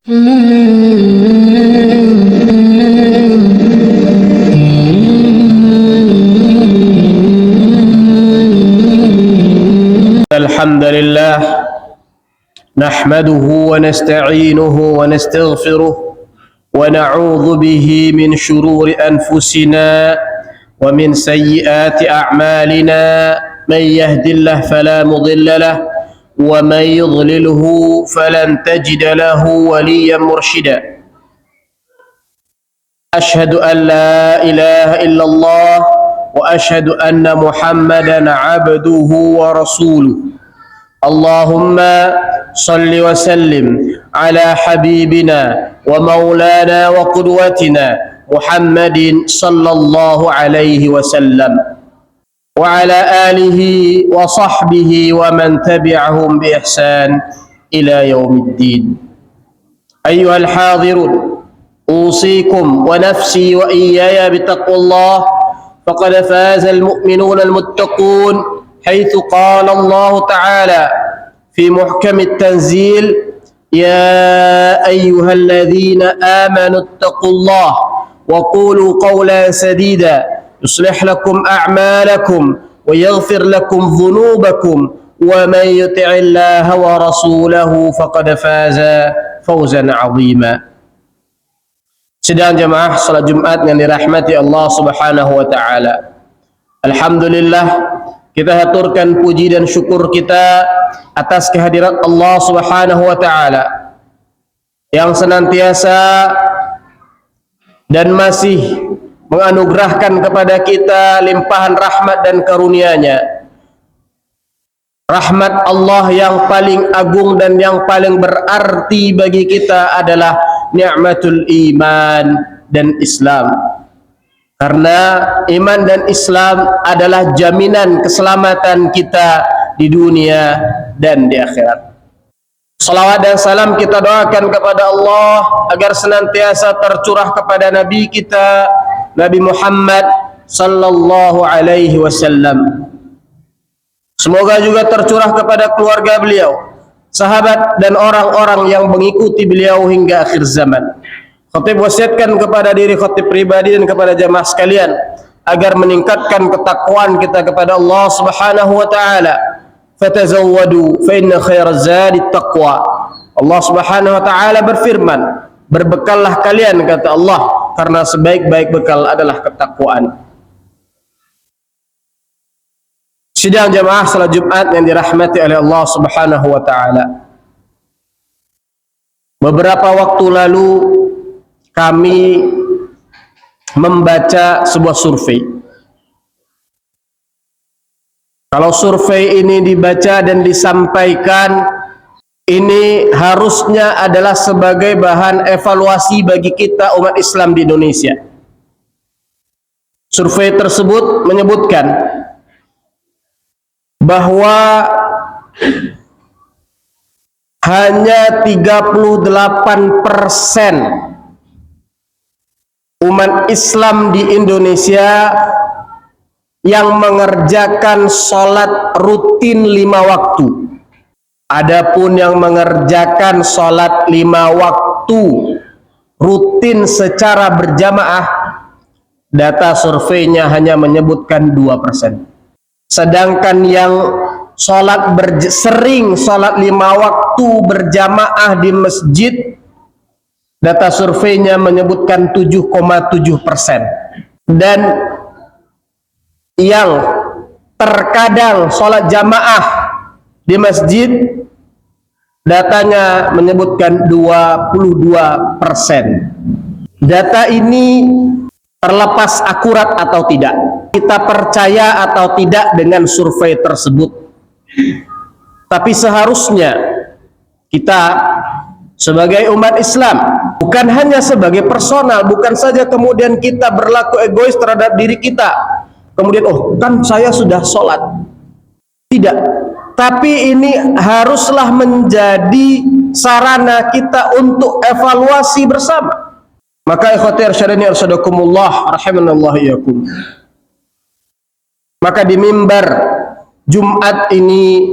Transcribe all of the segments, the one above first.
الحمد لله نحمده ونستعينه ونستغفره ونعوذ به من شرور أنفسنا ومن سيئات أعمالنا. من يهد الله فلا مضل له ومن يضلله فلن تجد له وليا مرشدا. أشهد أن لا إله إلا الله وأشهد أن محمدا عبده ورسوله. اللهم صل وسلم على حبيبنا ومولانا وقدوتنا محمد صلى الله عليه وسلم وعلى آله وصحبه ومن تبعهم بإحسان إلى يوم الدين. أيها الحاضرون، أوصيكم ونفسي وإياي بتقوى الله، فقد فاز المؤمنون المتقون، حيث قال الله تعالى في محكم التنزيل: يا أيها الذين آمنوا اتقوا الله وقولوا قولا سديدا يصلح لكم أعمالكم ويغفر لكم ذنوبكم ومن يطع الله ورسوله فقد فاز فوزا عظيما. Sidang jamaah salat Jumat yang dirahmati Allah Subhanahu wa taala. Alhamdulillah, kita haturkan puji dan syukur kita atas kehadirat Allah Subhanahu wa taala yang senantiasa dan masih menganugerahkan kepada kita limpahan rahmat dan karunia-Nya. Rahmat Allah yang paling agung dan yang paling berarti bagi kita adalah ni'matul iman dan Islam. Karena iman dan Islam adalah jaminan keselamatan kita di dunia dan di akhirat. Salawat dan salam kita doakan kepada Allah agar senantiasa tercurah kepada Nabi kita, Nabi Muhammad sallallahu alaihi wasallam. Semoga juga tercurah kepada keluarga beliau, sahabat dan orang-orang yang mengikuti beliau hingga akhir zaman. Khatib wasiatkan kepada diri khatib pribadi dan kepada jamaah sekalian agar meningkatkan ketakwaan kita kepada Allah Subhanahu wa taala. Fatazawwadu fa inna khairaz zadi taqwa. Allah Subhanahu wa taala berfirman, berbekallah kalian, kata Allah, karena sebaik-baik bekal adalah ketakwaan. Sidang jamaah salat Jumat yang dirahmati oleh Allah Subhanahu wa taala. Beberapa waktu lalu kami membaca sebuah survei. Kalau survei ini dibaca dan disampaikan, ini harusnya adalah sebagai bahan evaluasi bagi kita umat Islam di Indonesia. Survei tersebut menyebutkan bahwa hanya 38% umat Islam di Indonesia yang mengerjakan sholat rutin 5 waktu. Adapun yang mengerjakan sholat 5 waktu rutin secara berjamaah, data surveinya hanya menyebutkan 2%. Sedangkan yang sering sholat 5 waktu berjamaah di masjid, data surveinya menyebutkan 7,7%. Dan yang terkadang sholat jamaah di masjid, datanya menyebutkan 22%. Data ini terlepas akurat atau tidak, kita percaya atau tidak dengan survei tersebut, tapi seharusnya kita sebagai umat Islam, bukan hanya sebagai personal, bukan saja kemudian kita berlaku egois terhadap diri kita, kemudian oh kan saya sudah sholat, tidak, tapi ini haruslah menjadi sarana kita untuk evaluasi bersama. Maka ikhwati arsyadani arsadakumullah rahimanallah iyakum, maka di mimbar Jumat ini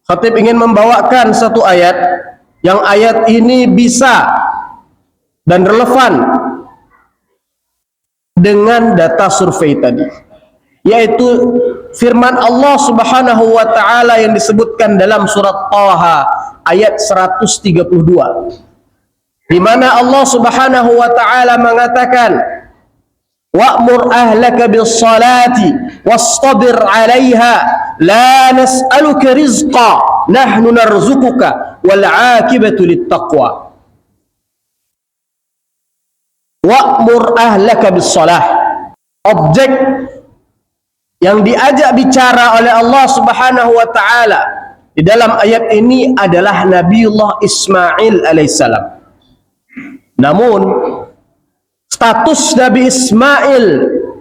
khatib ingin membawakan satu ayat yang ayat ini bisa dan relevan dengan data survei tadi, yaitu firman Allah Subhanahu wa taala yang disebutkan dalam surat Thaha ayat 132, di mana Allah Subhanahu wa taala mengatakan, wa'mur ahlaka bis salati wastabir 'alaiha la nas'aluka rizqa nahnu narzuquka wal 'aqibatu lit taqwa. Wa'mur ahlaka bis salah. Objek yang diajak bicara oleh Allah Subhanahu wa taala di dalam ayat ini adalah Nabiullah Ismail alaihissalam. Namun status Nabi Ismail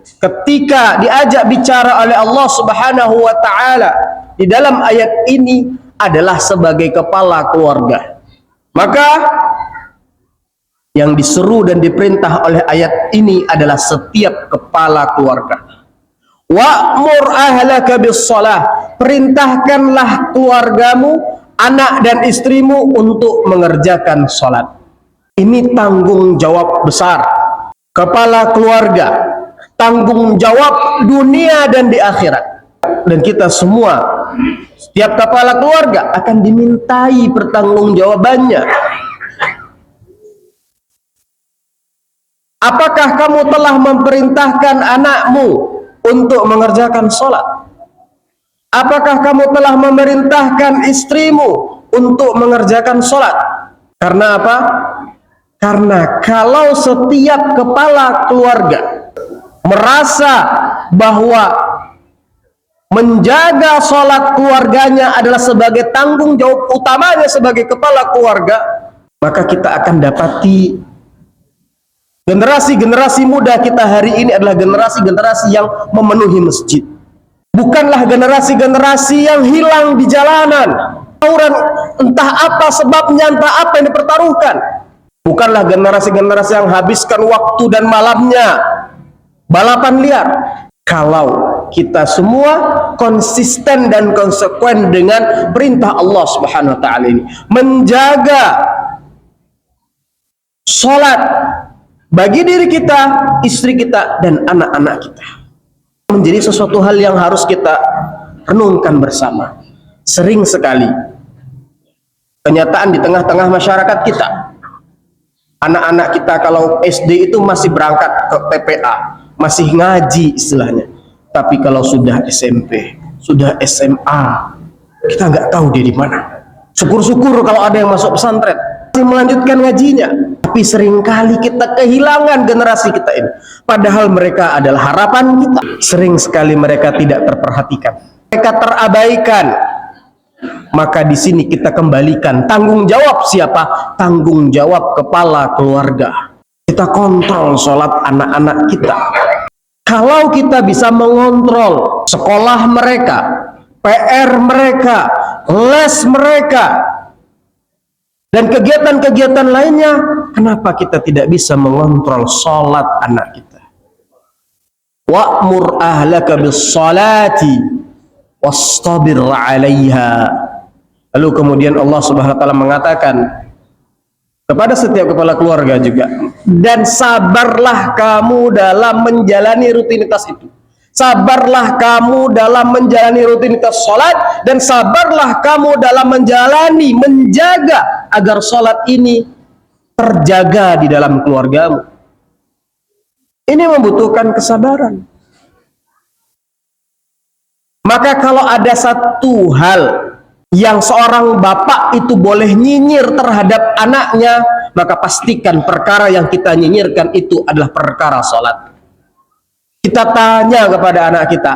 ketika diajak bicara oleh Allah Subhanahu wa taala di dalam ayat ini adalah sebagai kepala keluarga. Maka yang diseru dan diperintah oleh ayat ini adalah setiap kepala keluarga. Wa'mur ahlaka bis shalah, perintahkanlah keluargamu, anak dan istrimu untuk mengerjakan salat. Ini tanggung jawab besar kepala keluarga, tanggung jawab dunia dan di akhirat. Dan kita semua, setiap kepala keluarga akan dimintai pertanggungjawabannya. Apakah kamu telah memerintahkan anakmu untuk mengerjakan sholat? Apakah kamu telah memerintahkan istrimu untuk mengerjakan sholat? Karena apa? Karena kalau setiap kepala keluarga merasa bahwa menjaga sholat keluarganya adalah sebagai tanggung jawab utamanya sebagai kepala keluarga, maka kita akan dapati generasi-generasi muda kita hari ini adalah generasi-generasi yang memenuhi masjid. Bukanlah generasi-generasi yang hilang di jalanan. Entah apa sebabnya, entah apa yang dipertaruhkan. Bukanlah generasi-generasi yang habiskan waktu dan malamnya balapan liar. Kalau kita semua konsisten dan konsekuen dengan perintah Allah Subhanahu wa taala ini, menjaga salat bagi diri kita, istri kita, dan anak-anak kita, menjadi sesuatu hal yang harus kita renungkan bersama. Sering sekali kenyataan di tengah-tengah masyarakat kita, anak-anak kita kalau SD itu masih berangkat ke TPA, masih ngaji istilahnya. Tapi kalau sudah SMP, sudah SMA, kita nggak tahu dia di mana. Syukur-syukur kalau ada yang masuk pesantren, masih melanjutkan ngajinya. Tapi seringkali kita kehilangan generasi kita ini. Padahal mereka adalah harapan kita. Sering sekali mereka tidak terperhatikan. Mereka terabaikan. Maka di sini kita kembalikan tanggung jawab siapa? Tanggung jawab kepala keluarga. Kita kontrol sholat anak-anak kita. Kalau kita bisa mengontrol sekolah mereka, PR mereka, les mereka, dan kegiatan-kegiatan lainnya, kenapa kita tidak bisa mengontrol sholat anak kita? Wa'mur ahlaka bis salati wastabir 'alaiha. Lalu kemudian Allah Subhanahu wa taala mengatakan kepada setiap kepala keluarga juga, dan sabarlah kamu dalam menjalani rutinitas itu. Sabarlah kamu dalam menjalani rutinitas sholat, dan sabarlah kamu dalam menjaga agar sholat ini terjaga di dalam keluargamu. Ini membutuhkan kesabaran. Maka kalau ada satu hal yang seorang bapak itu boleh nyinyir terhadap anaknya, maka pastikan perkara yang kita nyinyirkan itu adalah perkara sholat. Kita tanya kepada anak kita,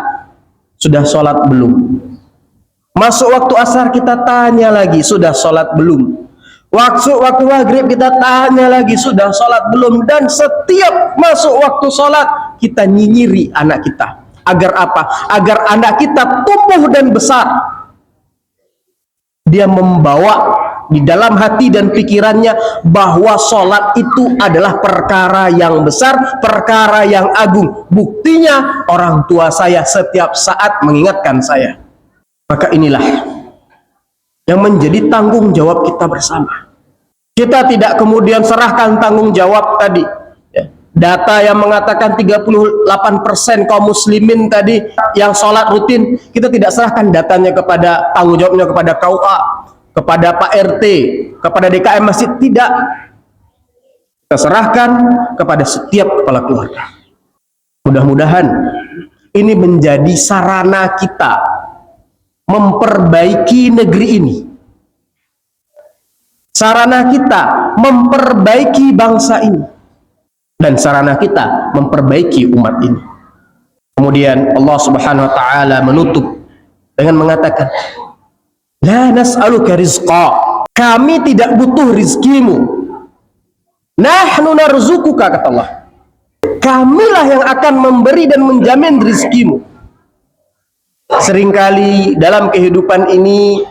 sudah sholat belum? Masuk waktu asar kita tanya lagi, sudah sholat belum? Waktu maghrib kita tanya lagi, sudah sholat belum? Dan setiap masuk waktu sholat kita nyinyiri anak kita. Agar apa? Agar anak kita tumbuh dan besar. Dia membawa di dalam hati dan pikirannya bahwa sholat itu adalah perkara yang besar, perkara yang agung. Buktinya orang tua saya setiap saat mengingatkan saya. Maka inilah yang menjadi tanggung jawab kita bersama. Kita tidak kemudian serahkan tanggung jawab tadi. Data yang mengatakan 38% kaum muslimin tadi yang sholat rutin, kita tidak serahkan datanya kepada tanggung jawabnya kepada KUA, kepada Pak RT, kepada DKM masjid, tidak. Kita serahkan kepada setiap kepala keluarga. Mudah-mudahan ini menjadi sarana kita memperbaiki negeri ini. Sarana kita memperbaiki bangsa ini. Dan sarana kita memperbaiki umat ini. Kemudian Allah Subhanahu wa taala menutup dengan mengatakan, la nas'aluka rizqa. Kami tidak butuh rizkimu. Nahnu narzukuka, kata Allah. Kamilah yang akan memberi dan menjamin rizkimu. Seringkali dalam kehidupan ini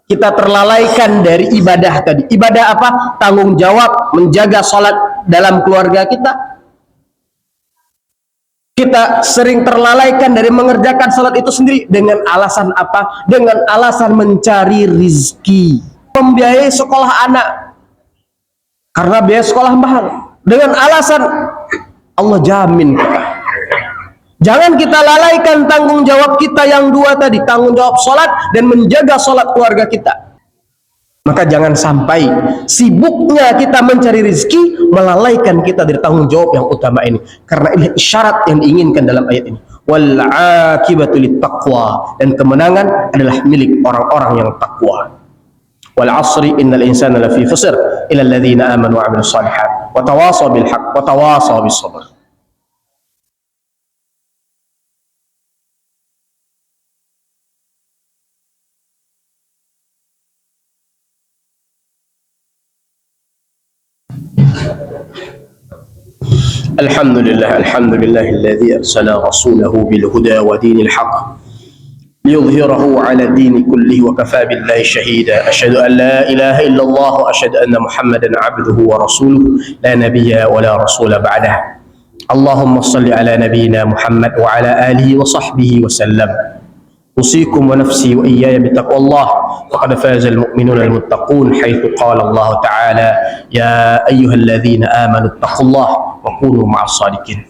kita terlalaikan dari ibadah tadi. Ibadah apa? Tanggung jawab menjaga sholat dalam keluarga kita. Kita sering terlalaikan dari mengerjakan sholat itu sendiri. Dengan alasan apa? Dengan alasan mencari rizki, membiayai sekolah anak, karena biaya sekolah mahal. Dengan alasan Allah jamin kita. Jangan kita lalaikan tanggung jawab kita yang dua tadi, tanggung jawab sholat dan menjaga sholat keluarga kita. Maka jangan sampai sibuknya kita mencari rezeki melalaikan kita dari tanggung jawab yang utama ini. Karena ini isyarat yang diinginkan dalam ayat ini. Wal aqibatu littaqwa, dan kemenangan adalah milik orang-orang yang takwa. Wal asri innal insana lafi khusr illa alladhina amanu wa 'amilus shalihat wa tawasaw bil haqq wa tawasaw bis sabr. Alhamdulillah, alhamdulillahilladzi arsala rasulahu bil huda wa dinil haqq liyudhhirahu 'ala ad-din kullihi wa kafaa billahi shahida. Asyhadu an la ilaha illallah wa asyhadu anna Muhammadan 'abduhu wa rasuluhu la nabiyya wa la rasula ba'dah. Allahumma shalli 'ala nabiyyina Muhammad wa 'ala alihi wa sahbihi wa sallam. أوصيكم ونفسي وإياي بتقوى الله فقد فاز المؤمنون المتقون حيث قال الله تعالى يا أيها الذين آمنوا اتقوا الله وكونوا مع الصادقين.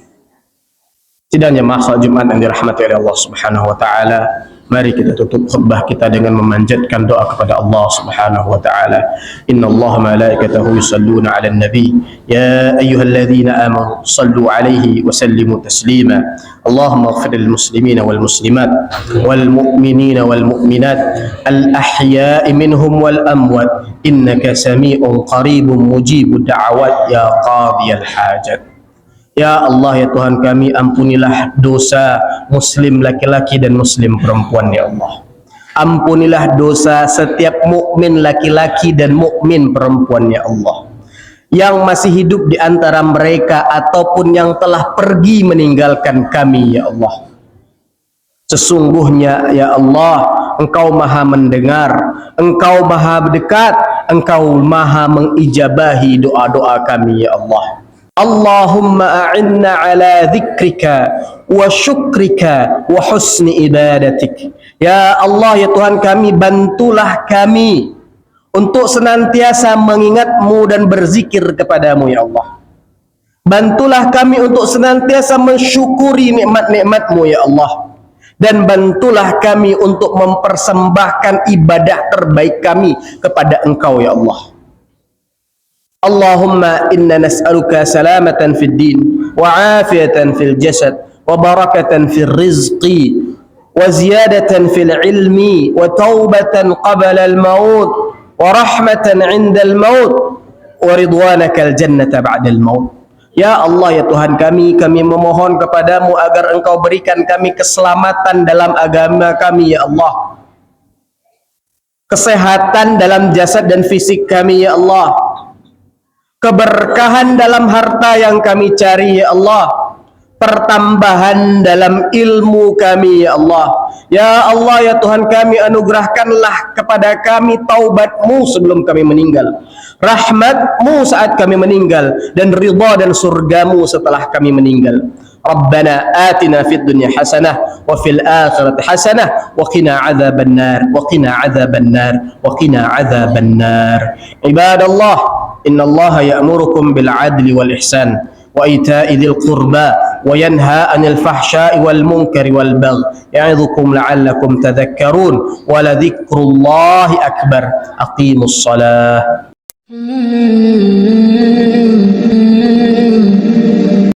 Sidang jemaah salat Jumat yang dirahmati oleh Allah Subhanahu wa taala, mari kita tutup khutbah kita dengan memanjatkan doa kepada Allah Subhanahu wa taala. Innallaha malaikatahu yusalluna 'alan nabi ya ayyuhalladzina amanu sallu 'alaihi wa sallimu taslima. Allahumma ighfir lil muslimina wal muslimat wal mu'minina wal mu'minat al ahya'i minhum wal amwat innaka sami'un qaribun mujibud da'awat ya qadiyal hajat. Ya Allah, ya Tuhan kami, ampunilah dosa muslim laki-laki dan muslim perempuan, ya Allah. Ampunilah dosa setiap mukmin laki-laki dan mukmin perempuan, ya Allah, yang masih hidup di antara mereka ataupun yang telah pergi meninggalkan kami, ya Allah. Sesungguhnya, ya Allah, Engkau maha mendengar, Engkau maha dekat, Engkau maha mengijabahi doa-doa kami, ya Allah. Allahumma a'inna ala dzikrika wa syukrika wa husni ibadatik. Ya Allah, ya Tuhan kami, bantulah kami untuk senantiasa mengingat-Mu dan berzikir kepadamu, ya Allah. Bantulah kami untuk senantiasa mensyukuri nikmat-nikmat-Mu, ya Allah. Dan bantulah kami untuk mempersembahkan ibadah terbaik kami kepada Engkau, ya Allah. Allahumma inna nas'aluka salamatan fid din wa afiyatan fil jasad wa barakatan fil rizqi wa ziyadatan fil ilmi wa taubatan qabla al maut wa rahmatan 'inda al maut wa ridwanaka al jannata ba'da al maut. Ya Allah, ya Tuhan kami memohon kepadamu agar Engkau berikan kami keselamatan dalam agama kami, ya Allah. Kesehatan dalam jasad dan fisik kami, ya Allah. Keberkahan dalam harta yang kami cari, ya Allah. Pertambahan dalam ilmu kami, ya Allah. Ya Allah, ya Tuhan kami, anugerahkanlah kepada kami taubat-Mu sebelum kami meninggal, rahmat-Mu saat kami meninggal, dan ridha dan surga-Mu setelah kami meninggal. ربنا آتنا في الدنيا حسنة وفي الآخرة حسنة وقنا عذاب النار وقنا عذاب النار وقنا عذاب النار. عباد الله، إن الله يأمركم بالعدل والإحسان وإيتاء ذي القربى وينهى عن الفحشاء والمنكر والبغي يعظكم لعلكم تذكرون ولذكر الله أكبر. أقيموا الصلاة.